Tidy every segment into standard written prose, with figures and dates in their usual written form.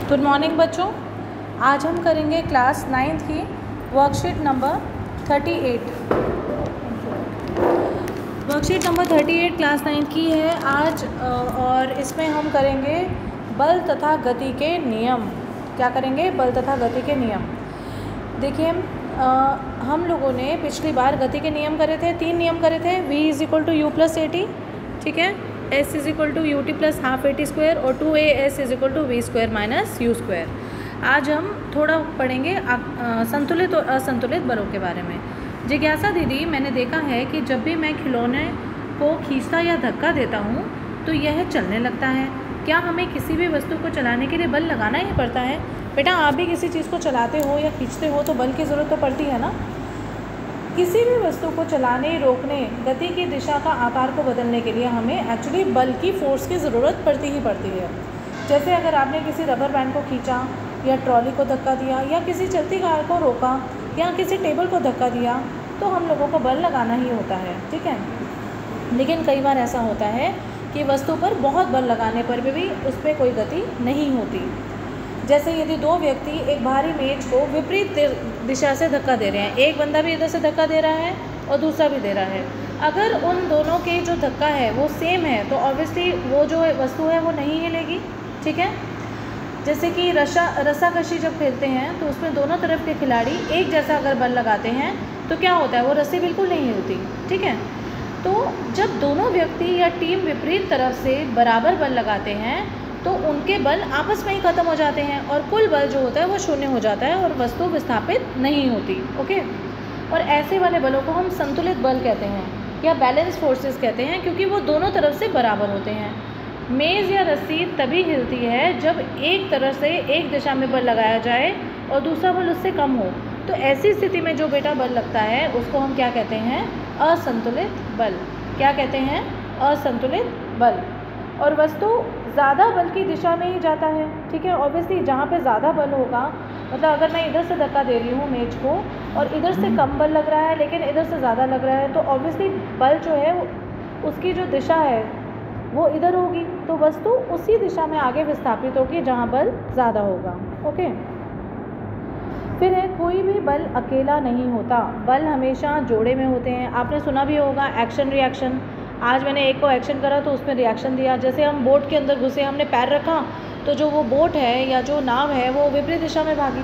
Good morning बच्चों, आज हम करेंगे क्लास 9th की worksheet number 38। Worksheet number 38 class 9th की है आज। और इसमें हम करेंगे बल तथा गति के नियम। क्या करेंगे? बल तथा गति के नियम। देखिए, हम लोगों ने पिछली बार गति के नियम करे थे, 3 नियम करे थे। v=u+at, ठीक है, s=ut+12 at² और 2as=v² - u²। आज हम थोड़ा पढ़ेंगे संतुलित और असंतुलित बलों के बारे में। जिज्ञासा दीदी, मैंने देखा है कि जब भी मैं खिलौने को खींचता या धक्का देता हूँ तो यह चलने लगता है। क्या हमें किसी भी वस्तु को चलाने के लिए बल लगाना ही पड़ता है? बेटा, आप भी किसी चीज़ को चलाते हो या खींचते हो तो बल की ज़रूरत तो पड़ती है ना। किसी भी वस्तु को चलाने, रोकने, गति की दिशा का आकार को बदलने के लिए हमें एक्चुअली बल की फोर्स की ज़रूरत पड़ती ही पड़ती है। जैसे अगर आपने किसी रबर बैंड को खींचा या ट्रॉली को धक्का दिया या किसी चलती कार को रोका या किसी टेबल को धक्का दिया तो हम लोगों को बल लगाना ही होता है, ठीक है। लेकिन कई बार ऐसा होता है कि वस्तु पर बहुत बल लगाने पर भी उस पर कोई गति नहीं होती। जैसे यदि 2 व्यक्ति एक भारी मेज को विपरीत दिशा से धक्का दे रहे हैं, एक बंदा भी इधर से धक्का दे रहा है और दूसरा भी दे रहा है, अगर उन दोनों के जो धक्का है वो सेम है तो ऑब्वियसली वो जो वस्तु है वो नहीं हिलेगी, ठीक है। जैसे कि रस्साकशी जब खेलते हैं तो उसमें दोनों तरफ के खिलाड़ी एक जैसा अगर बल लगाते हैं तो क्या होता है, वो रस्सी बिल्कुल नहीं हिलती, ठीक है। तो जब दोनों व्यक्ति या टीम विपरीत तरफ से बराबर बल लगाते हैं तो उनके बल आपस में ही ख़त्म हो जाते हैं और कुल बल जो होता है वो शून्य हो जाता है और वस्तु विस्थापित नहीं होती, ओके। और ऐसे वाले बलों को हम संतुलित बल कहते हैं या बैलेंस फोर्सेस कहते हैं, क्योंकि वो दोनों तरफ से बराबर होते हैं। मेज़ या रस्सी तभी हिलती है जब एक तरफ से एक दिशा में बल लगाया जाए और दूसरा बल उससे कम हो। तो ऐसी स्थिति में जो बेटा बल लगता है उसको हम क्या कहते हैं? असंतुलित बल। क्या कहते हैं? असंतुलित बल। और वस्तु ज़्यादा बल की दिशा में ही जाता है, ठीक है। ऑब्वियसली जहाँ पे ज़्यादा बल होगा, मतलब अगर मैं इधर से धक्का दे रही हूँ मेज को और इधर से कम बल लग रहा है लेकिन इधर से ज़्यादा लग रहा है, तो ऑब्वियसली बल जो है उसकी जो दिशा है वो इधर होगी, तो वस्तु उसी दिशा में आगे विस्थापित होगी जहाँ बल ज़्यादा होगा, ओके। फिर है, कोई भी बल अकेला नहीं होता, बल हमेशा जोड़े में होते हैं। आपने सुना भी होगा एक्शन रिएक्शन। आज मैंने एक को एक्शन करा तो उसमें रिएक्शन दिया। जैसे हम बोट के अंदर घुसे, हमने पैर रखा तो जो वो बोट है या जो नाव है वो विपरीत दिशा में भागी।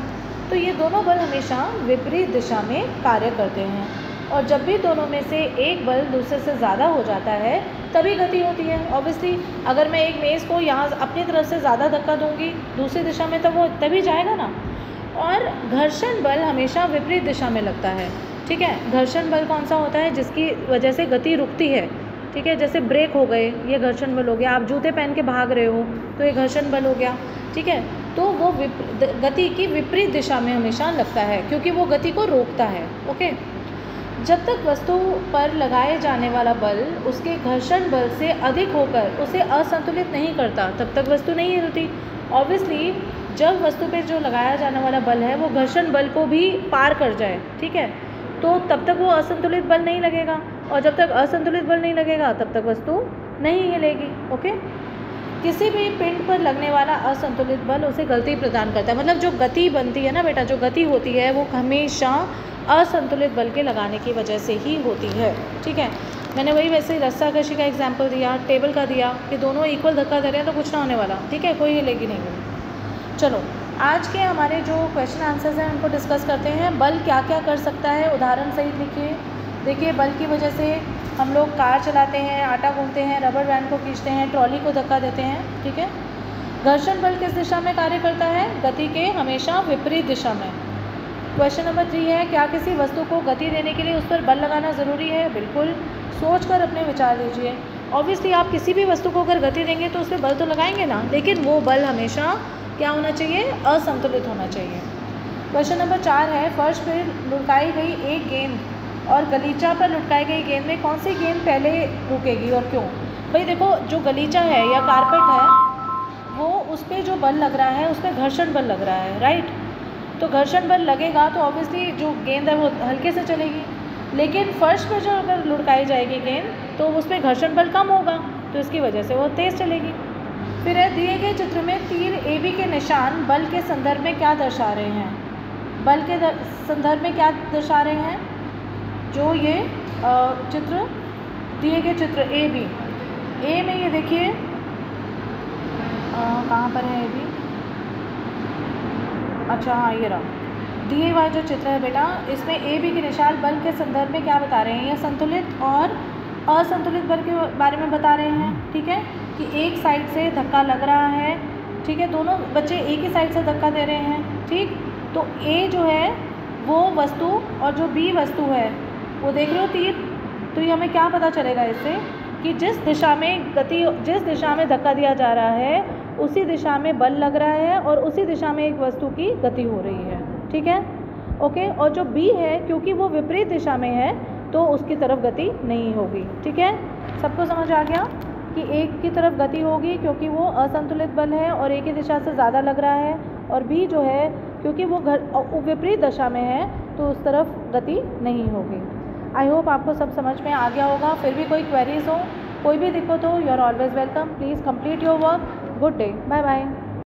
तो ये दोनों बल हमेशा विपरीत दिशा में कार्य करते हैं और जब भी दोनों में से एक बल दूसरे से ज़्यादा हो जाता है तभी गति होती है। ऑब्वियसली अगर मैं एक मेज़ को यहाँ अपनी तरफ से ज़्यादा धक्का दूँगी दूसरी दिशा में तो वो तभी जाएगा ना। और घर्षण बल हमेशा विपरीत दिशा में लगता है, ठीक है। घर्षण बल कौन सा होता है? जिसकी वजह से गति रुकती है, ठीक है। जैसे ब्रेक हो गए, ये घर्षण बल हो गया। आप जूते पहन के भाग रहे हो तो ये घर्षण बल हो गया, ठीक है। तो वो गति की विपरीत दिशा में हमेशा लगता है क्योंकि वो गति को रोकता है, ओके। जब तक वस्तु पर लगाए जाने वाला बल उसके घर्षण बल से अधिक होकर उसे असंतुलित नहीं करता तब तक वस्तु नहीं हिलती। ऑब्वियसली जब वस्तु पे जो लगाया जाने वाला बल है वो घर्षण बल को भी पार कर जाए, ठीक है, तो तब तक वो असंतुलित बल नहीं लगेगा और जब तक असंतुलित बल नहीं लगेगा तब तक वस्तु नहीं हिलेगी, ओके। किसी भी पिंड पर लगने वाला असंतुलित बल उसे गति प्रदान करता है। मतलब जो गति बनती है ना बेटा, जो गति होती है वो हमेशा असंतुलित बल के लगाने की वजह से ही होती है, ठीक है। मैंने वही वैसे रस्साकशी का एग्जाम्पल दिया, टेबल का दिया कि दोनों इक्वल धक्का दे रहे हैं तो कुछ ना होने वाला, ठीक है, कोई हिलेगी नहीं। चलो, आज के हमारे जो क्वेश्चन आंसर्स हैं उनको डिस्कस करते हैं। बल क्या क्या कर सकता है, उदाहरण सहित लिखिए। देखिए, बल की वजह से हम लोग कार चलाते हैं, आटा गूंथते हैं, रबर बैंड को खींचते हैं, ट्रॉली को धक्का देते हैं, ठीक है। घर्षण बल किस दिशा में कार्य करता है? गति के हमेशा विपरीत दिशा में। क्वेश्चन नंबर 3 है, क्या किसी वस्तु को गति देने के लिए उस पर बल लगाना ज़रूरी है? बिल्कुल, सोच कर अपने विचार दीजिए। ऑब्वियसली आप किसी भी वस्तु को अगर गति देंगे तो उस पर बल तो लगाएंगे ना, लेकिन वो बल हमेशा क्या होना चाहिए? असंतुलित होना चाहिए। क्वेश्चन नंबर 4 है, फर्श पर लुढ़काई गई एक गेंद और गलीचा पर लुढ़काई गई गेंद में कौन सी गेंद पहले रुकेगी और क्यों? भाई देखो, जो गलीचा है या कारपेट है वो उस पर जो बल लग रहा है उस पर घर्षण बल लग रहा है, राइट। तो घर्षण बल लगेगा तो ऑब्वियसली जो गेंद है वो हल्के से चलेगी, लेकिन फर्श पर जो अगर लुढ़काई जाएगी गेंद तो उस पर घर्षण बल कम होगा तो इसकी वजह से वो तेज़ चलेगी। फिर है दिए गए चित्र में तीर AB के निशान बल के संदर्भ में क्या दर्शा रहे हैं। बल के संदर्भ में क्या दर्शा रहे हैं? जो ये चित्र दिए गए चित्र AB, ए में ये देखिए कहाँ पर है AB? अच्छा हाँ, ये रहा दिए हुआ जो चित्र है बेटा, इसमें AB के निशान बल के संदर्भ में क्या बता रहे हैं? ये संतुलित और असंतुलित बल के बारे में बता रहे हैं। ठीक है, कि एक साइड से धक्का लग रहा है, ठीक है, दोनों बच्चे एक ही साइड से धक्का दे रहे हैं। ठीक, तो A जो है वो वस्तु और जो B वस्तु है वो देख रहे हो तीर, तो ये हमें क्या पता चलेगा इससे कि जिस दिशा में धक्का दिया जा रहा है उसी दिशा में बल लग रहा है और उसी दिशा में एक वस्तु की गति हो रही है। ठीक है, ओके। और जो B है क्योंकि वो विपरीत दिशा में है तो उसकी तरफ गति नहीं होगी। ठीक है, सबको समझ आ गया कि एक की तरफ गति होगी क्योंकि वो असंतुलित बल है और एक ही दिशा से ज़्यादा लग रहा है, और B जो है क्योंकि वो विपरीत दिशा में है तो उस तरफ गति नहीं होगी। आई होप आपको सब समझ में आ गया होगा। फिर भी कोई क्वेरीज हो, कोई भी दिक्कत हो, you are always welcome. Please complete your work. Good day, bye bye.